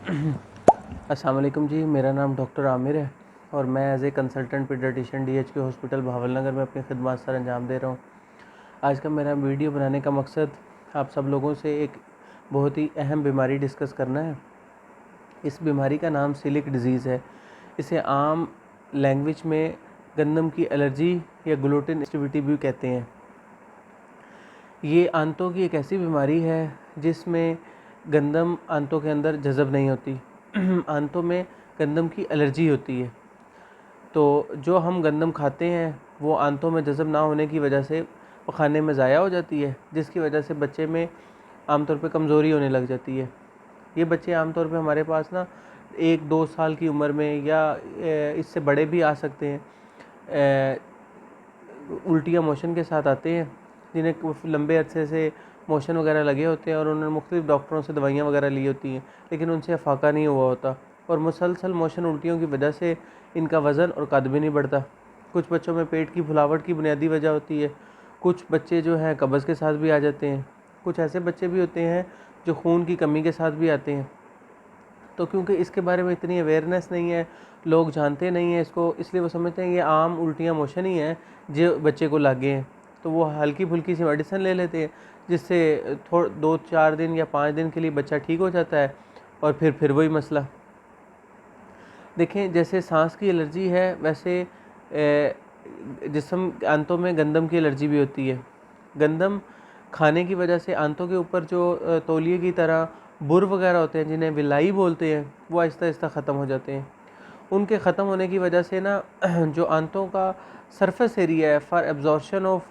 अस्सलाम वालेकुम जी, मेरा नाम डॉक्टर आमिर है और मैं as a consultant paediatrician DHK hospital Bahawalnagar में अपनी खिदमत सर अंजाम दे रहा हूँ। आज का मेरा वीडियो बनाने का मकसद आप सब लोगों से एक बहुत ही अहम बीमारी डिस्कस करना है। इस बीमारी का नाम सिलिक डिज़ीज़ है। इसे आम लैंग्वेज में गंदम की एलर्जी या ग्लूटेन सेंसिटिविटी भी कहते हैं। ये आंतों की एक ऐसी बीमारी है जिसमें गंदम आंतों के अंदर जज़ब नहीं होती। आंतों में गंदम की एलर्जी होती है। तो जो हम गंदम खाते हैं वो आंतों में जज़ब ना होने की वजह से वो खाने में ज़ाया हो जाती है, जिसकी वजह से बच्चे में आमतौर पे कमज़ोरी होने लग जाती है। ये बच्चे आमतौर पे हमारे पास ना 1-2 साल की उम्र में या इससे बड़े भी आ सकते हैं। उल्टियाँ मोशन के साथ आते हैं, जिन्हें लंबे अरसे से मोशन वगैरह लगे होते हैं और उन्होंने मुख्तलिफ डॉक्टरों से दवाइयाँ वगैरह ली होती हैं, लेकिन उनसे अफाका नहीं हुआ होता और मुसलसल मोशन उल्टियों की वजह से इनका वज़न और कद भी नहीं बढ़ता। कुछ बच्चों में पेट की फुलावट की बुनियादी वजह होती है। कुछ बच्चे जो हैं कब्ज़ के साथ भी आ जाते हैं। कुछ ऐसे बच्चे भी होते हैं जो खून की कमी के साथ भी आते हैं। तो क्योंकि इसके बारे में इतनी अवेयरनेस नहीं है, लोग जानते नहीं हैं इसको, इसलिए वो समझते हैं ये आम उल्टियाँ मोशन ही हैं जो बच्चे को लगे हैं। तो वो हल्की फुल्की सी मेडिसिन ले लेते हैं, जिससे 2-4 दिन या 5 दिन के लिए बच्चा ठीक हो जाता है और फिर वही मसला। देखें, जैसे सांस की एलर्जी है वैसे जिस्म आंतों में गंदम की एलर्जी भी होती है। गंदम खाने की वजह से आंतों के ऊपर जो तौलिए की तरह बुर वगैरह होते हैं, जिन्हें विलाई बोलते हैं, वो आहिस्ता आहिस्ता ख़त्म हो जाते हैं। उनके ख़त्म होने की वजह से ना जो आंतों का सरफेस एरिया है फॉर एब्जॉर्प्शन ऑफ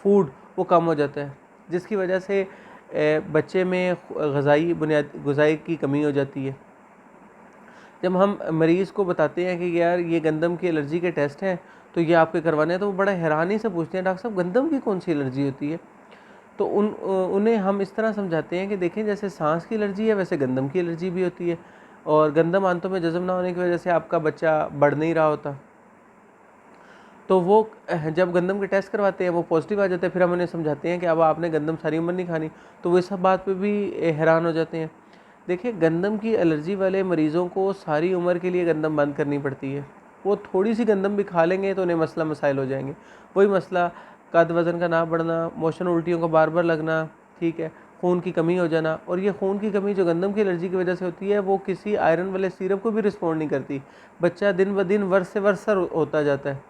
फूड वो कम हो जाता है, जिसकी वजह से बच्चे में ग़िज़ाई की कमी हो जाती है। जब हम मरीज़ को बताते हैं कि यार ये गंदम की एलर्जी के टेस्ट हैं तो ये आपके करवाने हैं, तो वो बड़ा हैरानी से पूछते हैं, डॉक्टर साहब गंदम की कौन सी एलर्जी होती है? तो उन्हें हम इस तरह समझाते हैं कि देखें, जैसे सांस की एलर्जी है वैसे गंदम की एलर्जी भी होती है और गंदम आंतों में जज़ब ना होने की वजह से आपका बच्चा बढ़ नहीं रहा होता। तो वो जब गंदम के टेस्ट करवाते हैं वो पॉजिटिव आ जाते हैं, फिर हम उन्हें समझाते हैं कि अब आपने गंदम सारी उम्र नहीं खानी, तो वो इस सब बात पे भी हैरान हो जाते हैं। देखिए, गंदम की एलर्जी वाले मरीज़ों को सारी उम्र के लिए गंदम बंद करनी पड़ती है। वो थोड़ी सी गंदम भी खा लेंगे तो उन्हें मसला मसाइल हो जाएंगे। वही मसला, कद वज़न का ना बढ़ना, मोशन उल्टियों का बार बार लगना, ठीक है, खून की कमी हो जाना। और ये खून की कमी जो गंदम की एलर्जी की वजह से होती है वो किसी आयरन वाले सिरप को भी रिस्पॉन्ड नहीं करती। बच्चा दिन ब दिन वर्ष से वर्ष होता जाता है,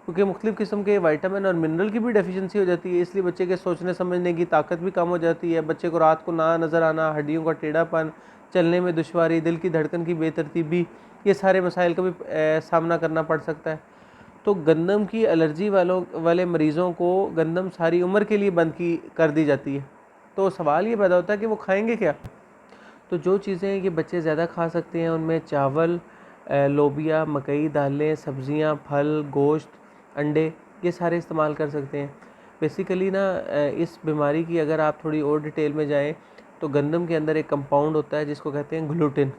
क्योंकि मुख्तलिफ़ किस्म के विटामिन और मिनरल की भी डेफिशिएंसी हो जाती है, इसलिए बच्चे के सोचने समझने की ताकत भी कम हो जाती है। बच्चे को रात को ना नज़र आना, हड्डियों का टेढ़ापन, चलने में दुश्वारी, दिल की धड़कन की बेतरतीबी, ये सारे मसाइल का भी सामना करना पड़ सकता है। तो गंदम की एलर्जी वाले मरीज़ों को गंदम सारी उम्र के लिए बंद की कर दी जाती है। तो सवाल ये पैदा होता है कि वो खाएंगे क्या? तो जो चीज़ें ये बच्चे ज़्यादा खा सकते हैं उनमें चावल, लोबिया, मकई, दालें, सब्जियां, फल, गोश्त, अंडे, ये सारे इस्तेमाल कर सकते हैं। बेसिकली ना इस बीमारी की अगर आप थोड़ी और डिटेल में जाएं तो गंदम के अंदर एक कंपाउंड होता है जिसको कहते हैं ग्लूटिन।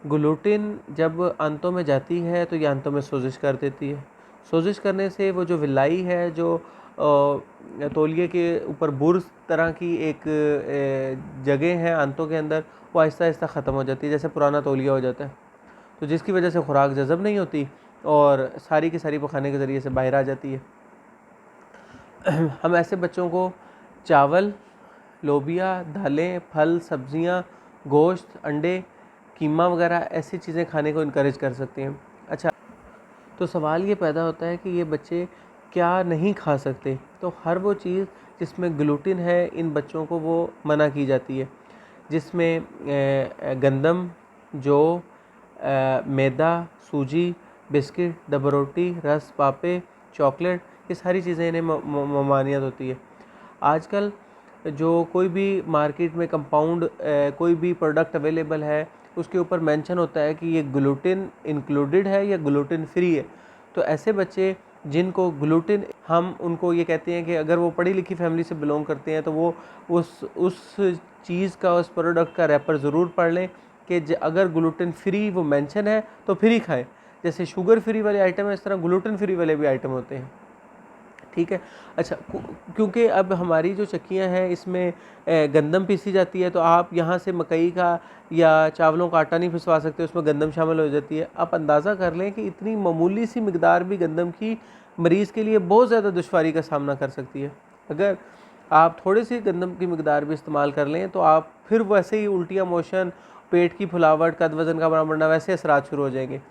ग्लूटिन जब आंतों में जाती है तो ये आंतों में सोजिश कर देती है। सोजिश करने से वो जो विलाई है, जो तौलिए के ऊपर बुर्ज तरह की एक जगह है आंतों के अंदर, वो आहिस्ता आहिस्ता ख़त्म हो जाती है, जैसे पुराना तौलिया हो जाता है। तो जिसकी वजह से खुराक जज़ब नहीं होती और सारी की सारी पखाने के ज़रिए से बाहर आ जाती है। हम ऐसे बच्चों को चावल, लोबिया, दालें, फल, सब्जियां, गोश्त, अंडे, कीमा वगैरह ऐसी चीज़ें खाने को इनकरेज कर सकते हैं। अच्छा, तो सवाल ये पैदा होता है कि ये बच्चे क्या नहीं खा सकते? तो हर वो चीज़ जिसमें ग्लूटिन है इन बच्चों को वो मना की जाती है, जिसमें गंदम, जौ, मैदा, सूजी, बिस्किट, डबरोटी, रस, पापे, चॉकलेट, ये सारी चीज़ें इन्हें ममानियत होती है। आजकल जो कोई भी मार्केट में कंपाउंड कोई भी प्रोडक्ट अवेलेबल है उसके ऊपर मेंशन होता है कि ये ग्लूटिन इंक्लूडेड है या ग्लूटिन फ्री है। तो ऐसे बच्चे जिनको ग्लूटिन, हम उनको ये कहते हैं कि अगर वो पढ़ी लिखी फैमिली से बिलोंग करते हैं तो वो उस चीज़ का, उस प्रोडक्ट का रैपर ज़रूर पढ़ लें कि अगर ग्लूटिन फ्री वो मेंशन है तो फ्री खाएं। जैसे शुगर फ्री वाले आइटम है, इस तरह ग्लूटिन फ्री वाले भी आइटम होते हैं, ठीक है। अच्छा, क्योंकि अब हमारी जो चक्कियाँ हैं इसमें गंदम पीसी जाती है, तो आप यहाँ से मकई का या चावलों का आटा नहीं पिसवा सकते, उसमें गंदम शामिल हो जाती है। आप अंदाज़ा कर लें कि इतनी मामूली सी मिकदार भी गंदम की मरीज़ के लिए बहुत ज़्यादा दुश्वारी का सामना कर सकती है। अगर आप थोड़ी सी गंदम की मिकदार भी इस्तेमाल कर लें तो आप फिर वैसे ही उल्टियाँ, मोशन, पेट की फुलावट, कद वज़न का बढ़ना, वैसे असरात शुरू हो जाएंगे।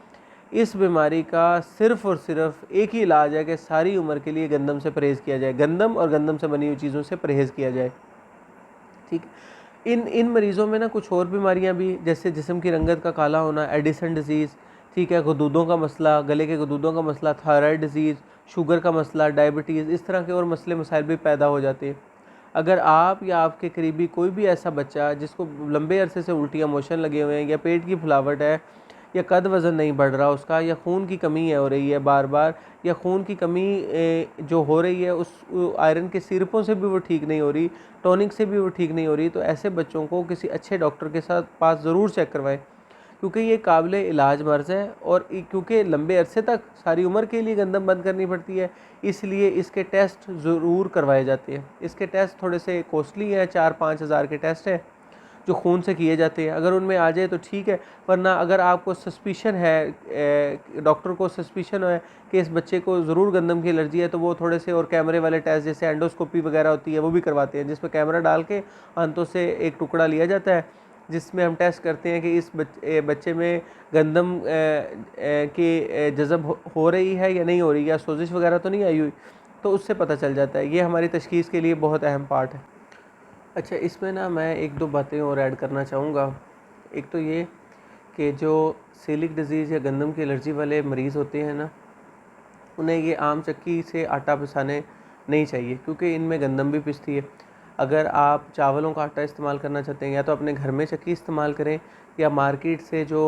इस बीमारी का सिर्फ़ और सिर्फ एक ही इलाज है कि सारी उम्र के लिए गंदम से परहेज़ किया जाए, गंदम और गंदम से बनी हुई चीज़ों से परहेज़ किया जाए। ठीक। इन मरीज़ों में ना कुछ और बीमारियां भी, जैसे जिस्म की रंगत का काला होना, एडिसन डिजीज़, ठीक है, गदूदों का मसला, गले के गदूदों का मसला, थायराइड डिजीज़, शुगर का मसला, डायबिटीज़, इस तरह के और मसले मसाइल भी पैदा हो जाते हैं। अगर आप या आपके करीबी कोई भी ऐसा बच्चा जिसको लंबे अरसे से उल्टियाँ, मोशन लगे हुए हैं, या पेट की फुलावट है, या कद वज़न नहीं बढ़ रहा उसका, या खून की कमी हो रही है बार बार, या खून की कमी जो हो रही है उस आयरन के सिरपों से भी वो ठीक नहीं हो रही, टॉनिक से भी वो ठीक नहीं हो रही, तो ऐसे बच्चों को किसी अच्छे डॉक्टर के साथ पास ज़रूर चेक करवाएं, क्योंकि ये काबिल इलाज मर्ज़ है। और क्योंकि लंबे अरसे तक, सारी उम्र के लिए गंदम बंद करनी पड़ती है, इसलिए इसके टेस्ट ज़रूर करवाए जाते हैं। इसके टेस्ट थोड़े से कॉस्टली हैं, 4-5 हज़ार के टेस्ट हैं जो खून से किए जाते हैं। अगर उनमें आ जाए तो ठीक है, वरना अगर आपको सस्पिशन है, डॉक्टर को सस्पिशन है कि इस बच्चे को ज़रूर गंदम की एलर्जी है, तो वो थोड़े से और कैमरे वाले टेस्ट, जैसे एंडोस्कोपी वगैरह होती है, वो भी करवाते हैं, जिसमें कैमरा डाल के आंतों से एक टुकड़ा लिया जाता है, जिसमें हम टेस्ट करते हैं कि इस बच्चे में गंदम की जज़ब हो रही है या नहीं हो रही, या सोजिश वगैरह तो नहीं आई हुई, तो उससे पता चल जाता है। ये हमारी तशख़ीस के लिए बहुत अहम पार्ट है। अच्छा, इसमें ना मैं 1-2 बातें और ऐड करना चाहूँगा। एक तो ये कि जो सीलिक डिज़ीज़ या गंदम की एलर्जी वाले मरीज़ होते हैं ना, उन्हें ये आम चक्की से आटा पिसाने नहीं चाहिए, क्योंकि इनमें गंदम भी पिसती है। अगर आप चावलों का आटा इस्तेमाल करना चाहते हैं, या तो अपने घर में चक्की इस्तेमाल करें, या मार्केट से जो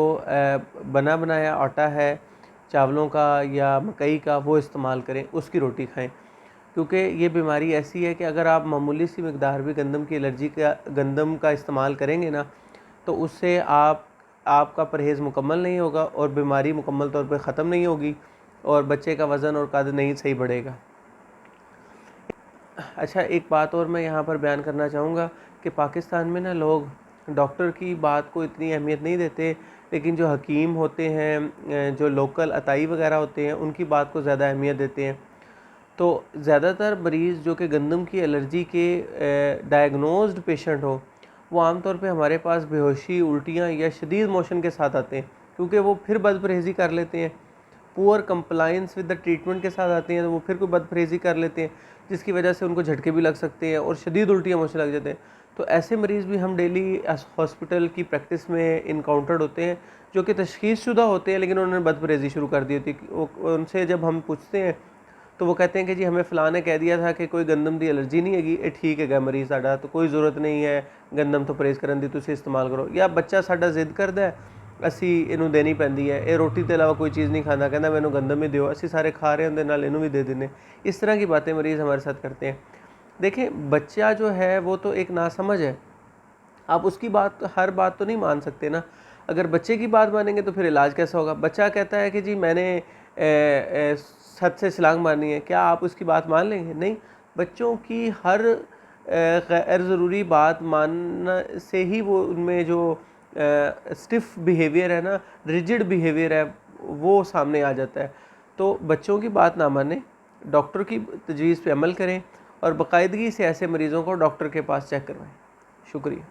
बना बनाया आटा है चावलों का या मकई का, वो इस्तेमाल करें, उसकी रोटी खाएँ। क्योंकि ये बीमारी ऐसी है कि अगर आप मामूली सी मिकदार भी गंदम का इस्तेमाल करेंगे ना, तो उससे आपका परहेज़ मुकम्मल नहीं होगा, और बीमारी मुकम्मल तौर पे ख़त्म नहीं होगी, और बच्चे का वज़न और कद नहीं सही बढ़ेगा। अच्छा, एक बात और मैं यहाँ पर बयान करना चाहूँगा कि पाकिस्तान में ना लोग डॉक्टर की बात को इतनी अहमियत नहीं देते, लेकिन जो हकीम होते हैं, जो लोकल अताई वगैरह होते हैं, उनकी बात को ज़्यादा अहमियत देते हैं। तो ज़्यादातर मरीज़ जो कि गंदम की एलर्जी के डायग्नोज्ड पेशेंट हो, वो आमतौर पे हमारे पास बेहोशी, उल्टियाँ या शदीद मोशन के साथ आते हैं, क्योंकि वो फिर बदपरहेज़ी कर लेते हैं। Poor compliance with the treatment के साथ आते हैं, तो वो फिर कोई बदपरहेज़ी कर लेते हैं, जिसकी वजह से उनको झटके भी लग सकते हैं और शदीद उल्टियाँ मोशन लग जाते हैं। तो ऐसे मरीज़ भी हम डेली हॉस्पिटल की प्रैक्टिस में इनकाउंटर्ड होते हैं, जो कि तशख़ीस शुदा होते हैं, लेकिन उन्होंने बदपरहेज़ी शुरू कर दी होती है। उनसे जब हम पूछते हैं तो वो कहते हैं कि जी हमें फ़लाँ ने कह दिया था कि कोई गंदम की एलर्जी नहीं हैगी, ये ठीक है मरीज़ साडा, तो कोई ज़रूरत नहीं है गंदम तो परहेज़ करन दी, तुसीं इस्तेमाल करो। या बच्चा साडा जिद करदा है, असी इनू देनी पैंदी है, ये रोटी के अलावा कोई चीज़ नहीं खाता, कहता मैनू गंदम ही दिओ, असी सारे खा रहे होंदे, नाल इनू भी दे देने। इस तरह की बातें मरीज़ हमारे साथ करते हैं। देखें, बच्चा जो है वो तो एक नासमझ है, आप उसकी बात, हर बात तो नहीं मान सकते ना। अगर बच्चे की बात मानेंगे तो फिर इलाज कैसा होगा? बच्चा कहता है कि जी मैंने छत से छलांग मारनी है, क्या आप उसकी बात मान लेंगे? नहीं। बच्चों की हर गैर ज़रूरी बात मानना से ही वो उनमें जो स्टिफ बिहेवियर है ना, रिजिड बिहेवियर है, वो सामने आ जाता है। तो बच्चों की बात ना मानें, डॉक्टर की तजवीज़ पे अमल करें, और बाकायदगी से ऐसे मरीज़ों को डॉक्टर के पास चेक करवाएं। शुक्रिया।